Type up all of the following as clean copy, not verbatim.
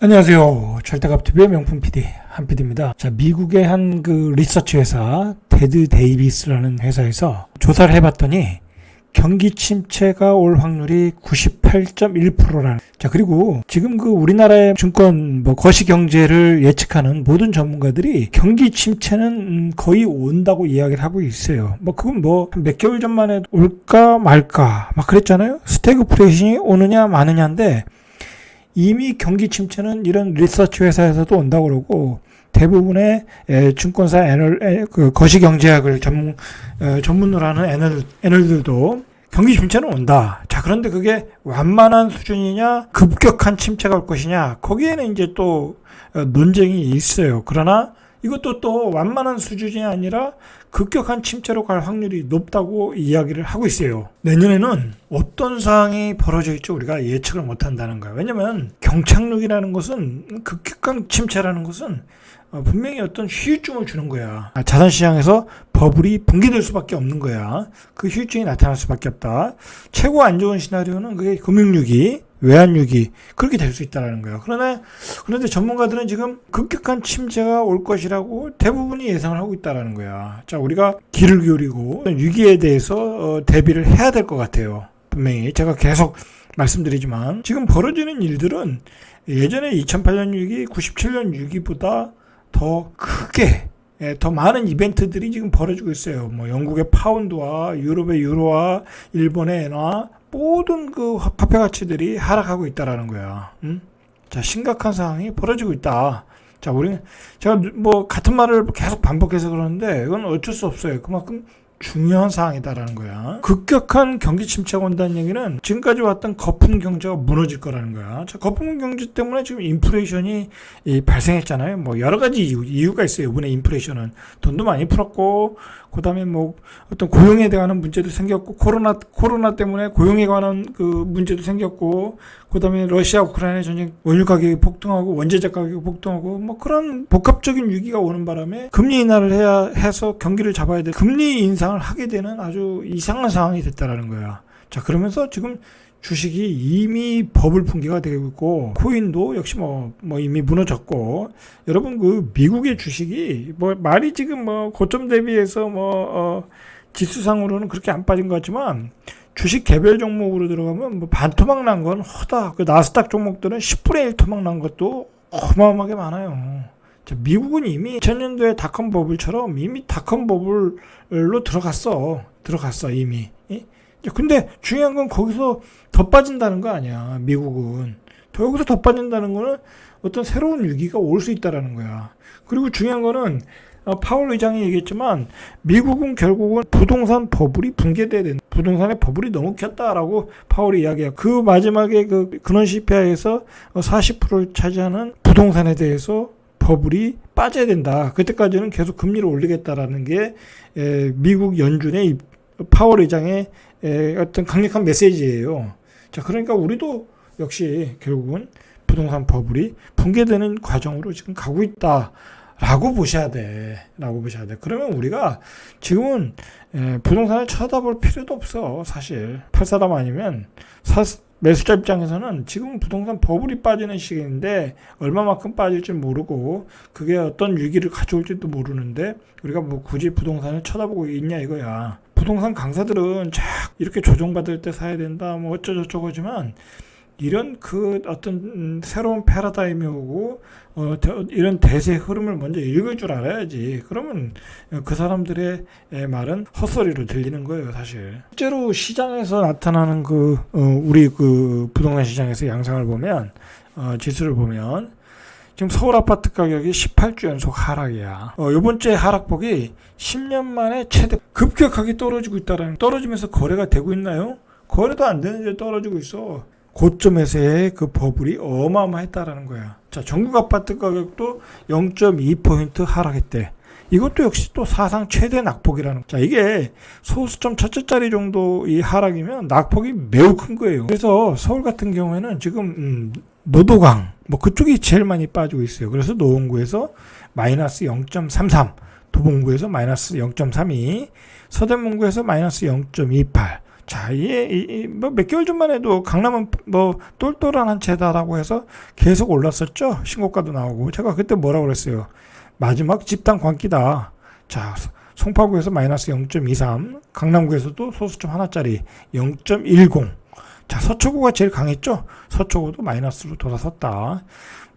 안녕하세요. 절대값TV의 명품 PD 한 PD입니다. 자, 미국의 한 그 리서치 회사 테드 데이비스라는 회사에서 조사를 해봤더니 경기 침체가 올 확률이 98.1%라는. 자, 그리고 지금 그 우리나라의 증권 거시 경제를 예측하는 모든 전문가들이 경기 침체는 거의 온다고 이야기를 하고 있어요. 그건 한 몇 개월 전만 해도 올까 말까 막 그랬잖아요. 스태그플레이션이 오느냐 마느냐인데 이미 경기 침체는 이런 리서치 회사에서도 온다고 그러고 대부분의 증권사 거시 경제학을 전문으로 하는 애널들도 경기 침체는 온다. 자, 그런데 그게 완만한 수준이냐 급격한 침체가 올 것이냐 거기에는 이제 또 논쟁이 있어요. 그러나 이것도 또 완만한 수준이 아니라 급격한 침체로 갈 확률이 높다고 이야기를 하고 있어요. 내년에는 어떤 상황이 벌어질지 우리가 예측을 못한다는 거예요. 왜냐하면 경착륙이라는 것은 급격한 침체라는 것은 분명히 어떤 후유증을 주는 거야. 자산시장에서 버블이 붕괴될 수밖에 없는 거야. 그 후유증이 나타날 수밖에 없다. 최고 안 좋은 시나리오는 그게 금융위기, 외환위기 그렇게 될 수 있다는 거야. 그런데 전문가들은 지금 급격한 침체가 올 것이라고 대부분이 예상을 하고 있다는 거야. 자, 우리가 귀를 기울이고 위기에 대해서 대비를 해야 될 것 같아요. 분명히 제가 계속 말씀드리지만 지금 벌어지는 일들은 예전에 2008년 위기, 97년 위기보다 더 크게 더 많은 이벤트들이 지금 벌어지고 있어요. 영국의 파운드와 유럽의 유로와 일본의 엔화 모든 그 화폐 가치들이 하락하고 있다라는 거야. 자, 심각한 상황이 벌어지고 있다. 자, 제가 같은 말을 계속 반복해서 그러는데 이건 어쩔 수 없어요. 그만큼 중요한 상황이다라는 거야. 급격한 경기 침체가 온다는 얘기는 지금까지 왔던 거품 경제가 무너질 거라는 거야. 자, 거품 경제 때문에 지금 인플레이션이 발생했잖아요. 여러 가지 이유가 있어요. 이번에 인플레이션은 돈도 많이 풀었고, 그 다음에 어떤 고용에 대한 문제도 생겼고, 코로나 때문에 고용에 관한 그 문제도 생겼고, 그 다음에 러시아 우크라이나 전쟁 원유 가격이 폭등하고 원자재 가격이 폭등하고 그런 복합적인 위기가 오는 바람에 금리 인하를 해서 경기를 잡아야 돼. 금리 인상을 하게 되는 아주 이상한 상황이 됐다라는 거야. 자, 그러면서 지금 주식이 이미 버블 붕괴가 되고 있고 코인도 역시 이미 무너졌고 여러분 그 미국의 주식이 말이 지금 고점 대비해서 지수상으로는 그렇게 안 빠진 것 같지만 주식 개별 종목으로 들어가면 반토막 난 건 허다. 그 나스닥 종목들은 10분의 1 토막 난 것도 어마어마하게 많아요. 자, 미국은 이미 2000년도에 닷컴 버블처럼 이미 닷컴 버블로 들어갔어 이미. 근데 중요한 건 거기서 더 빠진다는 거 아니야. 미국은 여기서 더 빠진다는 거는 어떤 새로운 위기가 올 수 있다라는 거야. 그리고 중요한 거는 파월 의장이 얘기했지만 미국은 결국은 부동산 버블이 붕괴돼야 된다. 부동산의 버블이 너무 켰다라고 파월이 이야기해요. 그 마지막에 그 근원 CPI에서 40%를 차지하는 부동산에 대해서 버블이 빠져야 된다. 그때까지는 계속 금리를 올리겠다라는 게 미국 연준의 파월 의장의 어떤 강력한 메시지예요. 자, 그러니까 우리도 역시 결국은 부동산 버블이 붕괴되는 과정으로 지금 가고 있다. 라고 보셔야 돼. 그러면 우리가 지금은 부동산을 쳐다볼 필요도 없어. 사실 팔사담 아니면 매수자 입장에서는 지금 부동산 버블이 빠지는 시기인데 얼마만큼 빠질지 모르고 그게 어떤 위기를 가져올지도 모르는데 우리가 굳이 부동산을 쳐다보고 있냐 이거야. 부동산 강사들은 이렇게 조정받을 때 사야 된다 어쩌고저쩌고 하지만 이런 그 어떤 새로운 패러다임이 오고 이런 대세 흐름을 먼저 읽을 줄 알아야지. 그러면 그 사람들의 말은 헛소리로 들리는 거예요, 사실. 실제로 시장에서 나타나는 우리 부동산 시장에서 양상을 보면 지수를 보면 지금 서울 아파트 가격이 18주 연속 하락이야. 이번 주에 하락폭이 10년 만에 최대 급격하게 떨어지고 있다라는. 떨어지면서 거래가 되고 있나요? 거래도 안 되는데 떨어지고 있어. 고점에서의 그 버블이 어마어마했다라는 거야. 자, 전국 아파트 가격도 0.2포인트 하락했대. 이것도 역시 또 사상 최대 낙폭이라는. 자, 이게 소수점 첫째짜리 정도 이 하락이면 낙폭이 매우 큰 거예요. 그래서 서울 같은 경우에는 지금 노도강 그쪽이 제일 많이 빠지고 있어요. 그래서 노원구에서 마이너스 0.33, 도봉구에서 마이너스 0.32, 서대문구에서 마이너스 0.28. 자, 뭐 몇 개월 전만 해도 강남은 뭐 똘똘한 한 채다라고 해서 계속 올랐었죠. 신고가도 나오고. 제가 그때 뭐라고 그랬어요. 마지막 집단 광기다. 자, 송파구에서 마이너스 0.23, 강남구에서도 소수점 하나짜리 0.10. 자, 서초구가 제일 강했죠. 서초구도 마이너스로 돌아섰다.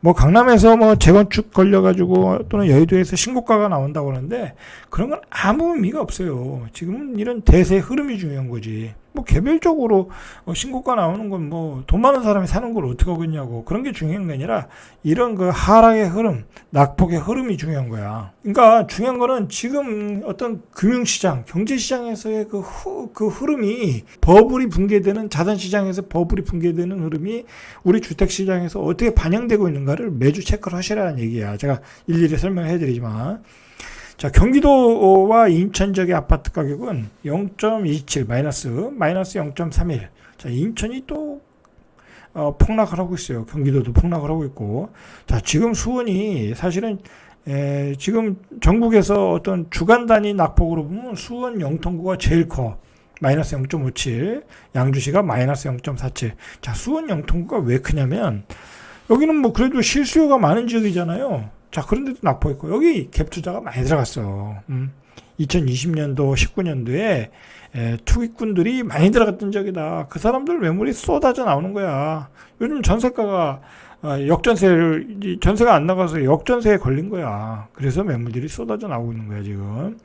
뭐 강남에서 뭐 재건축 걸려가지고 또는 여의도에서 신고가가 나온다고 하는데 그런 건 아무 의미가 없어요. 지금은 이런 대세 흐름이 중요한 거지. 뭐 개별적으로 신고가 나오는 건 뭐 돈 많은 사람이 사는 걸 어떻게 하겠냐고, 그런 게 중요한 게 아니라 이런 그 하락의 흐름, 낙폭의 흐름이 중요한 거야. 그러니까 중요한 거는 지금 어떤 금융시장, 경제시장에서의 그 흐름이 버블이 붕괴되는, 자산시장에서 버블이 붕괴되는 흐름이 우리 주택시장에서 어떻게 반영되고 있는가를 매주 체크를 하시라는 얘기야. 제가 일일이 설명해 드리지만, 자, 경기도와 인천 지역의 아파트 가격은 0.27 마이너스 0.31. 자, 인천이 또 폭락을 하고 있어요. 경기도도 폭락을 하고 있고. 자, 지금 수원이 사실은 지금 전국에서 어떤 주간 단위 낙폭으로 보면 수원 영통구가 제일 커. 마이너스 0.57. 양주시가 마이너스 0.47. 자, 수원 영통구가 왜 크냐면 여기는 뭐 그래도 실수요가 많은 지역이잖아요. 자, 그런데도 낙폭있고, 여기 갭 투자가 많이 들어갔어. 2020년도, 19년도에 투기꾼들이 많이 들어갔던 지역이다. 그 사람들 매물이 쏟아져 나오는 거야. 요즘 전세가가 전세가 안 나가서 역전세에 걸린 거야. 그래서 매물들이 쏟아져 나오고 있는 거야, 지금.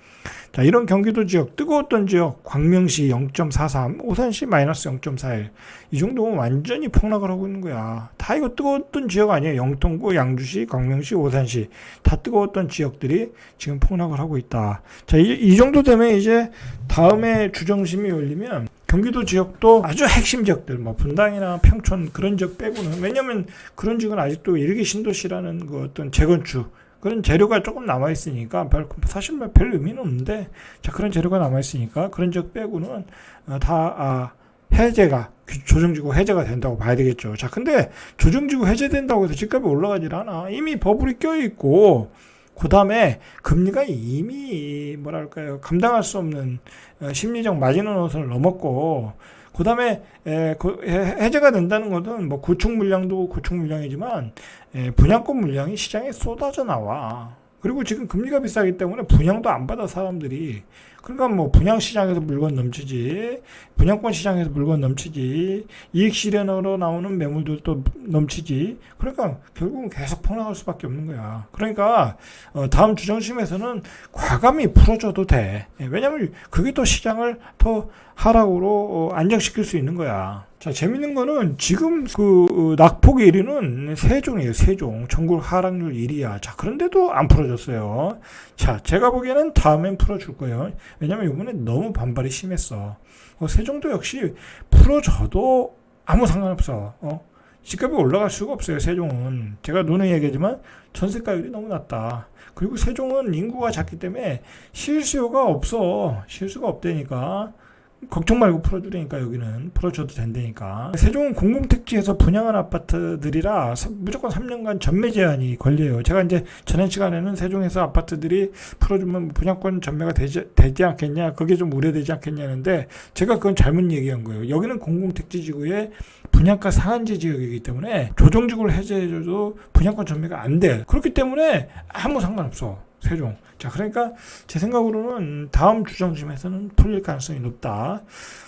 자, 이런 경기도 지역, 뜨거웠던 지역, 광명시 0.43, 오산시 마이너스 0.41. 이 정도면 완전히 폭락을 하고 있는 거야. 다 이거 뜨거웠던 지역 아니에요. 영통구, 양주시, 광명시, 오산시. 다 뜨거웠던 지역들이 지금 폭락을 하고 있다. 자, 이 정도 되면 이제 다음에 주정심이 열리면 경기도 지역도 아주 핵심 지역들, 뭐 분당이나 평촌 그런 지역 빼고는, 왜냐면 그런 지역은 아직도 일기 신도시라는 그 어떤 재건축, 그런 재료가 조금 남아있으니까 사실 별 의미는 없는데, 자, 그런 재료가 남아있으니까 그런 지역 빼고는 다 해제가, 조정지구 해제가 된다고 봐야 되겠죠. 자, 근데 조정지구 해제된다고 해서 집값이 올라가질 않아. 이미 버블이 껴있고, 그 다음에 금리가 이미 뭐랄까요, 감당할 수 없는 심리적 마지노선을 넘었고, 그 다음에 해제가 된다는 것은 뭐 구축 물량도 구축 물량이지만 분양권 물량이 시장에 쏟아져 나와. 그리고 지금 금리가 비싸기 때문에 분양도 안 받아 사람들이. 그러니까 뭐 분양 시장에서 물건 넘치지, 분양권 시장에서 물건 넘치지, 이익 실현으로 나오는 매물도 또 넘치지. 그러니까 결국은 계속 폭락할 수밖에 없는 거야. 그러니까 다음 주정심에서는 과감히 풀어줘도 돼. 왜냐면 그게 또 시장을 더 하락으로 안정시킬 수 있는 거야. 자, 재밌는 거는 지금 그 낙폭 1위는 세종이에요. 세종. 전국 하락률 1위야. 자, 그런데도 안 풀어줬어요. 자, 제가 보기에는 다음엔 풀어줄 거예요. 왜냐면 이번에 너무 반발이 심했어. 세종도 역시 풀어줘도 아무 상관없어. 집값이 올라갈 수가 없어요. 세종은. 제가 누누이 얘기하지만 전세가율이 너무 낮다. 그리고 세종은 인구가 작기 때문에 실수요가 없어. 실수가 없다니까. 걱정 말고 풀어주라니까. 여기는 풀어줘도 된다니까. 세종은 공공택지에서 분양한 아파트들이라 무조건 3년간 전매 제한이 걸려요. 제가 이제 지난 시간에는 세종에서 아파트들이 풀어주면 분양권 전매가 되지 않겠냐, 그게 좀 우려되지 않겠냐는데, 제가 그건 잘못 얘기한 거예요. 여기는 공공택지 지구의 분양가 상한제 지역이기 때문에 조정지구를 해제해줘도 분양권 전매가 안 돼. 그렇기 때문에 아무 상관없어, 세종. 자, 그러니까 제 생각으로는 다음 주정심에서는 풀릴 가능성이 높다.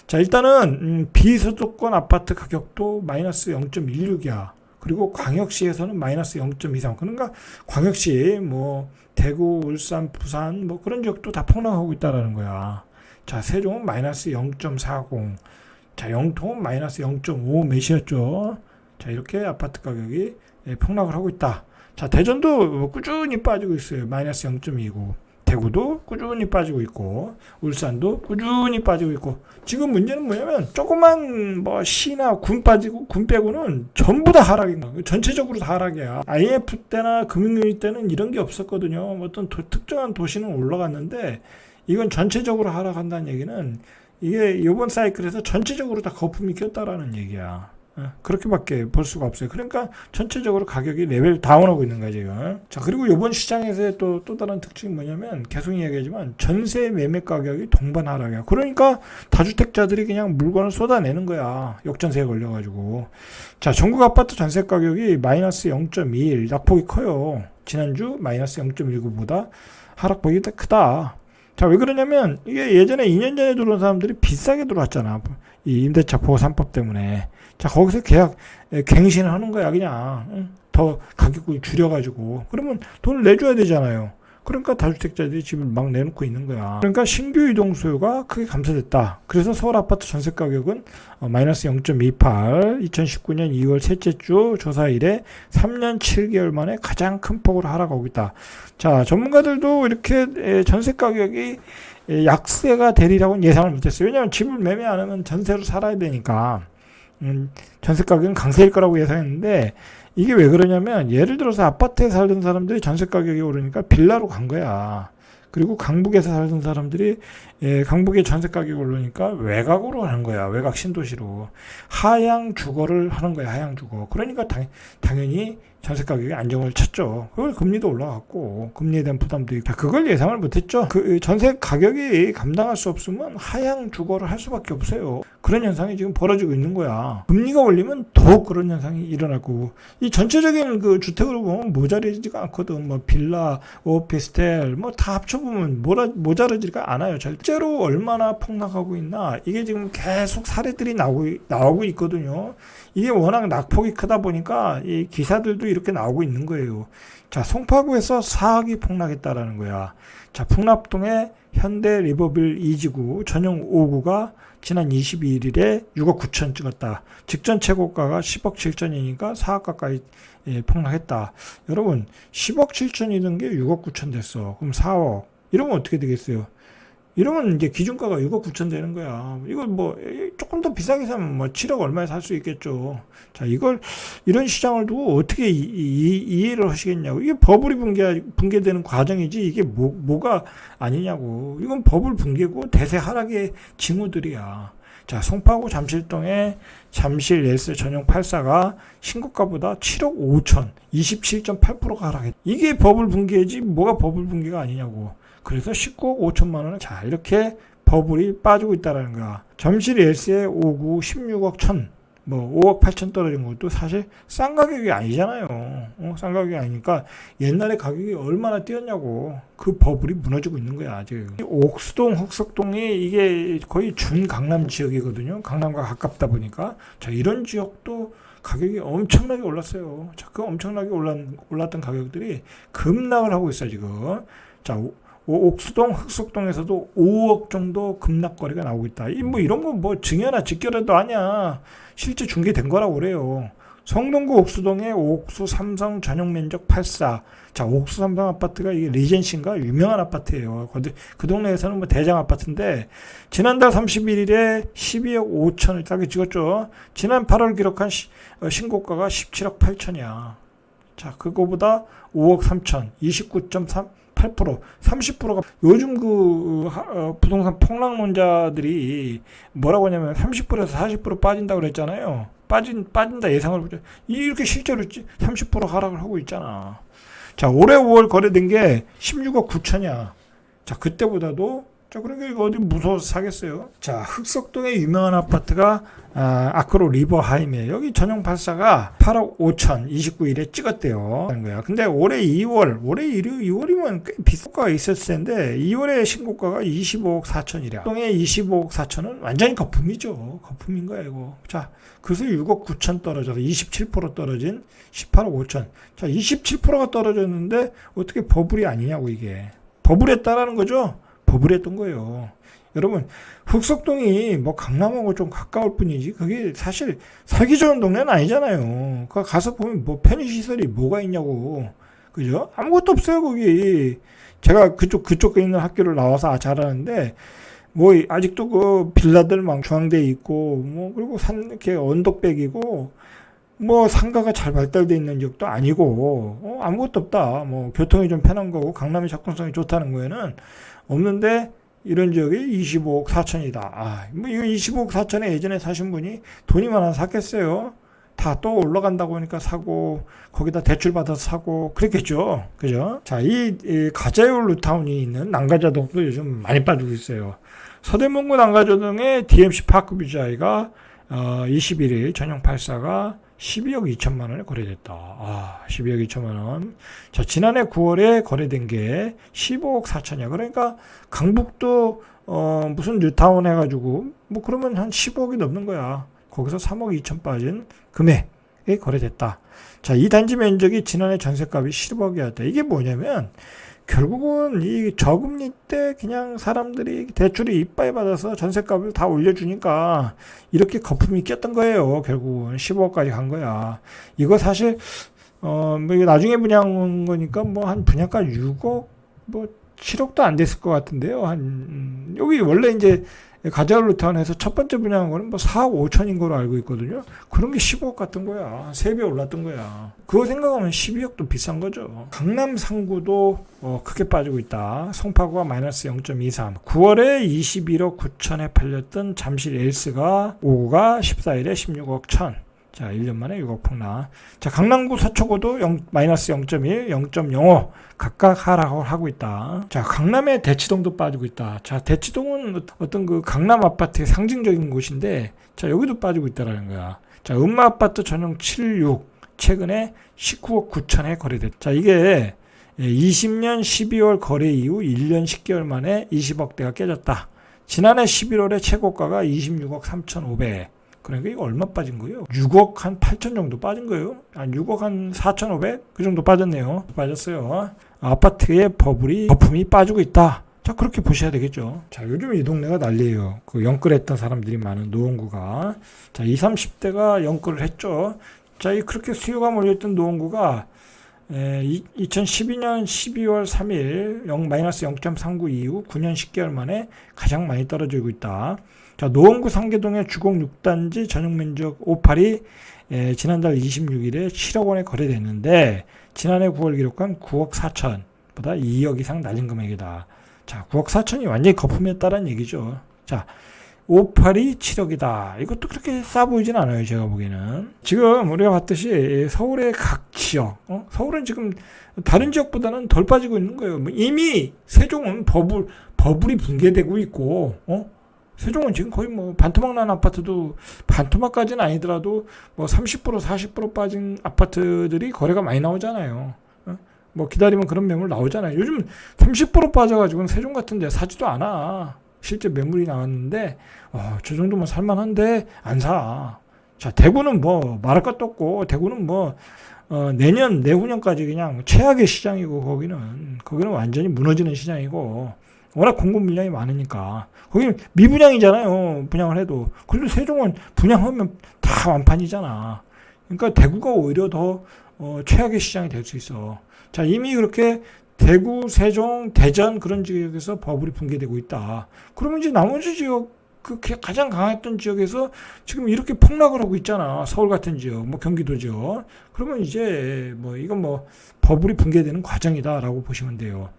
자, 일단은 비수도권 아파트 가격도 마이너스 0.16이야. 그리고 광역시에서는 마이너스 0.23. 그러니까 광역시 뭐 대구, 울산, 부산 뭐 그런 지역도 다 폭락하고 있다라는 거야. 자, 세종은 마이너스 0.40. 자, 영통은 마이너스 0.5 몇이었죠. 자, 이렇게 아파트 가격이 폭락을 하고 있다. 자, 대전도 꾸준히 빠지고 있어요. 마이너스 0.29. 대구도 꾸준히 빠지고 있고, 울산도 꾸준히 빠지고 있고. 지금 문제는 뭐냐면 조그만 뭐 시나 군 빼고는 전부 다 하락인 거야. 전체적으로 다 하락이야. IMF 때나 금융위기 때는 이런 게 없었거든요. 어떤 특정한 도시는 올라갔는데, 이건 전체적으로 하락한다는 얘기는 이게 이번 사이클에서 전체적으로 다 거품이 꼈다라는 얘기야. 그렇게밖에 볼 수가 없어요. 그러니까 전체적으로 가격이 레벨 다운하고 있는 거죠. 지금. 자, 그리고 이번 시장에서의 또 다른 특징이 뭐냐면 계속 이야기하지만 전세 매매 가격이 동반 하락이야. 그러니까 다주택자들이 그냥 물건을 쏟아내는 거야. 역전세에 걸려가지고. 자, 전국 아파트 전세 가격이 마이너스 0.21 낙폭이 커요. 지난주 마이너스 0.19보다 하락폭이 크다. 자, 왜 그러냐면 이게 예전에 2년 전에 들어온 사람들이 비싸게 들어왔잖아. 이 임대차 보호 3법 때문에. 자, 거기서 계약 갱신을 하는 거야. 그냥 더 가격을 줄여가지고. 그러면 돈을 내줘야 되잖아요. 그러니까 다주택자들이 집을 막 내놓고 있는 거야. 그러니까 신규 이동 수요가 크게 감소됐다. 그래서 서울 아파트 전세 가격은 마이너스 0.28, 2019년 2월 셋째 주 조사 이래 3년 7개월 만에 가장 큰 폭으로 하락하고 있다. 자, 전문가들도 이렇게 전세 가격이 약세가 되리라고는 예상을 못했어요. 왜냐하면 집을 매매 안 하면 전세로 살아야 되니까 전세 가격은 강세일 거라고 예상했는데 이게 왜 그러냐면 예를 들어서 아파트에 살던 사람들이 전세 가격이 오르니까 빌라로 간 거야. 그리고 강북에서 살던 사람들이 강북의 전세 가격이 오르니까 외곽으로 가는 거야. 외곽 신도시로. 하향 주거를 하는 거야. 하향 주거. 그러니까 당연히 전세 가격이 안정을 찾죠. 그걸 금리도 올라갔고 금리에 대한 부담도 있고 그걸 예상을 못했죠. 그 전세 가격이 감당할 수 없으면 하향 주거를 할 수밖에 없어요. 그런 현상이 지금 벌어지고 있는 거야. 금리가 올리면 더욱 그런 현상이 일어날 거고 이 전체적인 그 주택을 보면 모자라지가 않거든. 뭐 빌라, 오피스텔 뭐 다 합쳐보면 모자라지가 않아요. 실제로 얼마나 폭락하고 있나 이게 지금 계속 사례들이 나오고 있거든요. 이게 워낙 낙폭이 크다 보니까 이 기사들도 이렇게 나오고 있는 거예요. 자, 송파구에서 4억이 폭락했다라는 거야. 자, 풍납동의 현대 리버빌 2지구 전용 5구가 지난 22일에 6억 9천 찍었다. 직전 최고가가 10억 7천이니까 4억 가까이 폭락했다. 여러분 10억 7천이던 게 6억 9천 됐어. 그럼 4억. 이러면 어떻게 되겠어요? 이러면 이제 기준가가 6억 9천 되는 거야. 이걸 뭐 조금 더 비싸게 사면 뭐 7억 얼마에 살 수 있겠죠. 자, 이런 시장을 두고 어떻게 이해를 하시겠냐고. 이게 버블이 붕괴되는 과정이지 이게 뭐가 아니냐고. 이건 버블 붕괴고 대세 하락의 징후들이야. 자, 송파구 잠실동의 잠실 예스 전용 84가 신고가보다 7억 5천 27.8%가 하락했다. 이게 버블 붕괴지 뭐가 버블 붕괴가 아니냐고. 그래서 19억 5천만 원을 자 이렇게 버블이 빠지고 있다라는 거야. 잠실 예스의 5구 16억 1천 뭐 5억 8천 떨어진 것도 사실 싼 가격이 아니잖아요. 싼 가격이 아니니까 옛날에 가격이 얼마나 뛰었냐고. 그 버블이 무너지고 있는 거야 아직. 옥수동, 흑석동이 이게 거의 준강남 지역이거든요. 강남과 가깝다 보니까 자 이런 지역도 가격이 엄청나게 올랐어요. 자, 그 엄청나게 올랐던 가격들이 급락을 하고 있어요 지금. 자, 옥수동, 흑석동에서도 5억 정도 급락거리가 나오고 있다. 이런 거 뭐 증여나 직결도 아니야. 실제 중개된 거라고 그래요. 성동구 옥수동의 옥수 삼성 전용 면적 84. 자, 옥수 삼성 아파트가 이게 리젠시인가 유명한 아파트예요. 그 동네에서는 뭐 대장 아파트인데 지난달 31일에 12억 5천을 따게 찍었죠. 지난 8월 기록한 신고가가 17억 8천이야. 자, 그거보다 5억 3천, 29.8%, 30%가 요즘 부동산 폭락론자들이 뭐라고 하냐면 30%에서 40% 빠진다고 그랬잖아요. 빠진다 예상을 보죠. 이렇게 실제로 30% 하락을 하고 있잖아. 자, 올해 5월 거래된 게 16억 9천이야. 자, 그때보다도 자, 그러니까 이거 어디 무서워서 사겠어요? 자, 흑석동의 유명한 아파트가 아크로 리버하임이에요. 여기 전용 84가 8억 5천 29일에 찍었대요. 거야. 근데 올해 2월이면 꽤 비싸가 있었을 텐데 2월에 신고가가 25억 4천이랴. 동의 25억 4천은 완전히 거품이죠. 거품인 거야 이거. 자, 그래서 6억 9천 떨어져서 27% 떨어진 18억 5천. 자, 27%가 떨어졌는데 어떻게 버블이 아니냐고 이게. 버블했다라는 거죠. 버블했던 거예요. 여러분, 흑석동이 뭐 강남하고 좀 가까울 뿐이지 그게 사실 살기 좋은 동네는 아니잖아요. 그 가서 보면 뭐 편의시설이 뭐가 있냐고. 그죠? 아무것도 없어요 거기. 제가 그쪽에 있는 학교를 나와서 잘 아는데 뭐 아직도 그 빌라들 막 중앙대에 있고 뭐 그리고 이렇게 언덕백이고 뭐 상가가 잘 발달돼 있는 지역도 아니고 아무것도 없다. 뭐 교통이 좀 편한 거고 강남의 접근성이 좋다는 거에는 없는데 이런 지역이 25억 4천이다. 뭐 이거 25억 4천에 예전에 사신 분이 돈이 많아 샀겠어요. 다 또 올라간다고 하니까 사고 거기다 대출 받아서 사고 그랬겠죠. 그죠? 자, 이 가자유 루타운이 있는 난가자동도 요즘 많이 빠지고 있어요. 서대문구 난가자동의 DMC 파크뷰자이가 21일 전용 84가 12억 2천만 원에 거래됐다. 12억 2천만 원. 자, 지난해 9월에 거래된 게 15억 4천이야. 그러니까 강북도 무슨 뉴타운 해가지고 뭐 그러면 한 15억이 넘는 거야. 거기서 3억 2천 빠진 금액에 거래됐다. 자, 이 단지 면적이 지난해 전세값이 10억이었다. 이게 뭐냐면 결국은 이 저금리 때 그냥 사람들이 대출이 이빠이 받아서 전세값을 다 올려주니까 이렇게 거품이 꼈던 거예요. 결국은 15억까지 간 거야. 이거 사실 뭐 이게 나중에 분양한 거니까 뭐 한 분양가 6억 뭐 7억도 안 됐을 것 같은데요. 여기 원래 이제 가자유 루타운에서 첫 번째 분양한 거는 뭐 4억 5천인 거로 알고 있거든요. 그런 게 15억 같은 거야. 3배 올랐던 거야. 그거 생각하면 12억도 비싼 거죠. 강남 상구도 크게 빠지고 있다. 송파구가 마이너스 0.23. 9월에 21억 9천에 팔렸던 잠실 엘스가 5구가 14일에 16억 1천. 자, 1년 만에 6억 폭락. 자, 강남구 서초구도 마이너스 0.1, 0.05 각각 하락을 하고 있다. 자, 강남의 대치동도 빠지고 있다. 자, 대치동은 어떤 그 강남 아파트의 상징적인 곳인데, 자, 여기도 빠지고 있다라는 거야. 자, 음마 아파트 전용 76 최근에 19억 9천에 거래됐다. 자, 이게 20년 12월 거래 이후 1년 10개월 만에 20억대가 깨졌다. 지난해 11월에 최고가가 26억 3,500. 그러니까 이거 얼마 빠진 거예요? 6억 한 8천 정도 빠진 거예요. 6억 한 4,500? 그 정도 빠졌네요. 빠졌어요. 아파트의 거품이 빠지고 있다. 자, 그렇게 보셔야 되겠죠. 자, 요즘 이 동네가 난리예요. 그 영끌했던 사람들이 많은 노원구가. 자, 20, 30대가 영끌을 했죠. 자, 그렇게 수요가 몰렸던 노원구가 2012년 12월 3일 마이너스 0.39 이후 9년 10개월 만에 가장 많이 떨어지고 있다. 자, 노원구 상계동의 주공 6단지 전용 면적 582 지난달 26일에 7억 원에 거래됐는데 지난해 9월 기록한 9억 4천보다 2억 이상 낮은 금액이다. 자, 9억 4천이 완전히 거품이었다는 얘기죠. 자, 582 7억이다. 이것도 그렇게 싸 보이진 않아요. 제가 보기에는. 지금 우리가 봤듯이 서울의 각 지역, 서울은 지금 다른 지역보다는 덜 빠지고 있는 거예요. 이미 세종은 버블이 붕괴되고 있고, 세종은 지금 거의 뭐 반토막 난 아파트도 반토막까지는 아니더라도 뭐 30% 40% 빠진 아파트들이 거래가 많이 나오잖아요. 뭐 기다리면 그런 매물 나오잖아요. 요즘 30% 빠져가지고는 세종 같은 데 사지도 않아. 실제 매물이 나왔는데 저 정도면 살만한데 안 사. 자, 대구는 뭐 말할 것도 없고 대구는 뭐 내년 내후년까지 그냥 최악의 시장이고 거기는 완전히 무너지는 시장이고 워낙 공급 물량이 많으니까 거기는 미분양이잖아요. 분양을 해도. 그래도 세종은 분양하면 다 완판이잖아. 그러니까 대구가 오히려 더 최악의 시장이 될 수 있어. 자, 이미 그렇게 대구, 세종, 대전 그런 지역에서 버블이 붕괴되고 있다. 그러면 이제 나머지 지역 그 가장 강했던 지역에서 지금 이렇게 폭락을 하고 있잖아. 서울 같은 지역, 뭐 경기도 지역. 그러면 이제 뭐 이건 뭐 버블이 붕괴되는 과정이다라고 보시면 돼요.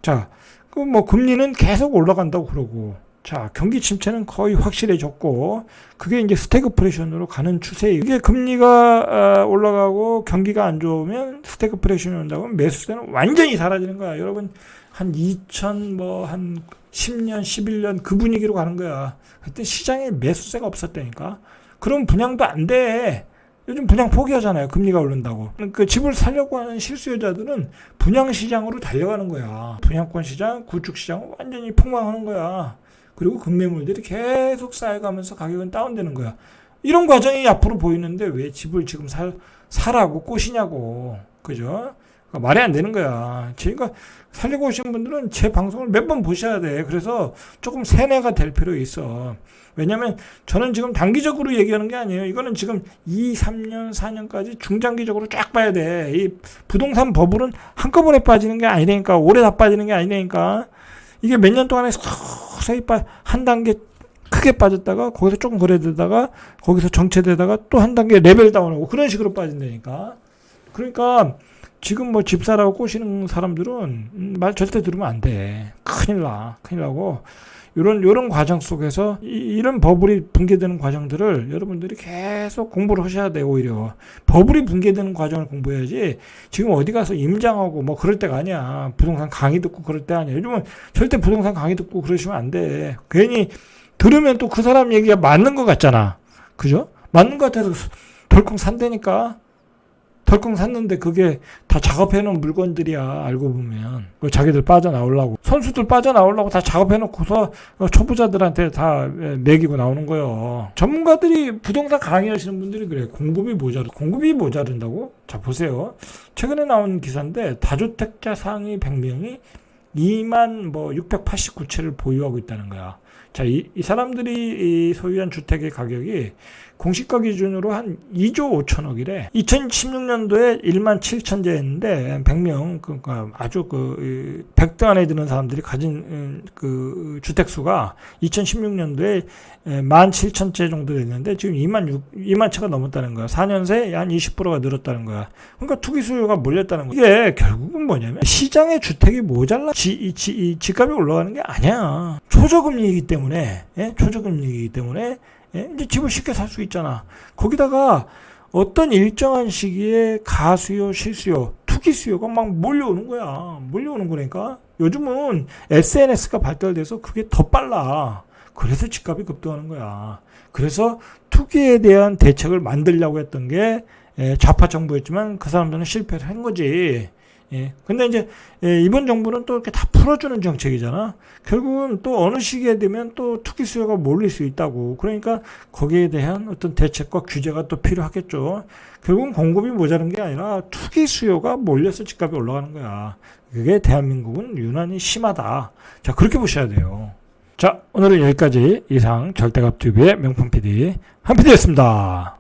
자, 그 뭐 금리는 계속 올라간다고 그러고, 자, 경기 침체는 거의 확실해졌고, 그게 이제 스태그플레이션으로 가는 추세예요. 이게 금리가 올라가고 경기가 안 좋으면 스태그플레이션이 온다고 하면 매수세는 완전히 사라지는 거야. 여러분, 한 10년, 11년 그 분위기로 가는 거야. 그때 시장에 매수세가 없었다니까. 그럼 분양도 안 돼. 요즘 분양 포기하잖아요. 금리가 오른다고. 그 집을 살려고 하는 실수요자들은 분양 시장으로 달려가는 거야. 분양권 시장, 구축 시장 완전히 폭망하는 거야. 그리고 급매물들이 계속 쌓여가면서 가격은 다운되는 거야. 이런 과정이 앞으로 보이는데 왜 집을 지금 사라고 꼬시냐고. 그죠? 그러니까 말이 안 되는 거야. 그러니까 살려고 오신 분들은 제 방송을 몇 번 보셔야 돼. 그래서 조금 세뇌가 될 필요 있어. 왜냐면 저는 지금 단기적으로 얘기하는 게 아니에요. 이거는 지금 2, 3년, 4년까지 중장기적으로 쫙 봐야 돼. 이 부동산 버블은 한꺼번에 빠지는 게 아니라니까. 오래 다 빠지는 게 아니라니까. 이게 몇 년 동안에 서서히 한 단계 크게 빠졌다가 거기서 조금 거래되다가 거기서 정체되다가 또 한 단계 레벨 다운하고 그런 식으로 빠진다니까. 그러니까 지금 뭐 집사라고 꼬시는 사람들은 말 절대 들으면 안 돼. 큰일 나고. 요런 과정 속에서 이런 버블이 붕괴되는 과정들을 여러분들이 계속 공부를 하셔야 돼요. 오히려 버블이 붕괴되는 과정을 공부해야지 지금 어디 가서 임장하고 뭐 그럴 때가 아니야. 부동산 강의 듣고 그럴 때 아니야. 요즘은 절대 부동산 강의 듣고 그러시면 안 돼. 괜히 들으면 또 그 사람 얘기가 맞는 것 같잖아. 그죠? 맞는 것 같아서 덜컹 산다니까. 덜컹 샀는데 그게 다 작업해놓은 물건들이야. 알고 보면 자기들 빠져나오려고, 선수들 빠져나오려고 다 작업해놓고서 초보자들한테 다 매기고 나오는 거예요. 전문가들이 부동산 강의하시는 분들이 그래. 공급이 모자른다고? 자, 보세요. 최근에 나온 기사인데 다주택자 상위 100명이 2만 689채를 보유하고 있다는 거야. 자, 이 사람들이 소유한 주택의 가격이 공시가 기준으로 한 2조 5천억이래. 2016년도에 1만 7천 채였는데 100명, 그러니까 아주 100등 안에 드는 사람들이 가진 그 주택 수가 2016년도에 1만 7천 채 정도 됐는데 지금 2만 채가 넘었다는 거야. 4년 새에 한 20%가 늘었다는 거야. 그러니까 투기 수요가 몰렸다는 거야. 이게 결국은 뭐냐면 시장에 주택이 모자라 집값이 올라가는 게 아니야. 초저금리이기 때문에, 이제 집을 쉽게 살 수 있잖아. 거기다가 어떤 일정한 시기에 가수요, 실수요, 투기 수요가 막 몰려오는 거야. 몰려오는 거니까 요즘은 SNS가 발달돼서 그게 더 빨라. 그래서 집값이 급등하는 거야. 그래서 투기에 대한 대책을 만들려고 했던 게 좌파 정부였지만 그 사람들은 실패를 한 거지. 근데 이제 이번 정부는 또 이렇게 다 풀어주는 정책이잖아. 결국은 또 어느 시기에 되면 또 투기 수요가 몰릴 수 있다고. 그러니까 거기에 대한 어떤 대책과 규제가 또 필요하겠죠. 결국은 공급이 모자란 게 아니라 투기 수요가 몰려서 집값이 올라가는 거야. 그게 대한민국은 유난히 심하다. 자, 그렇게 보셔야 돼요. 자, 오늘은 여기까지. 이상 절대값TV의 명품 PD 한 PD였습니다.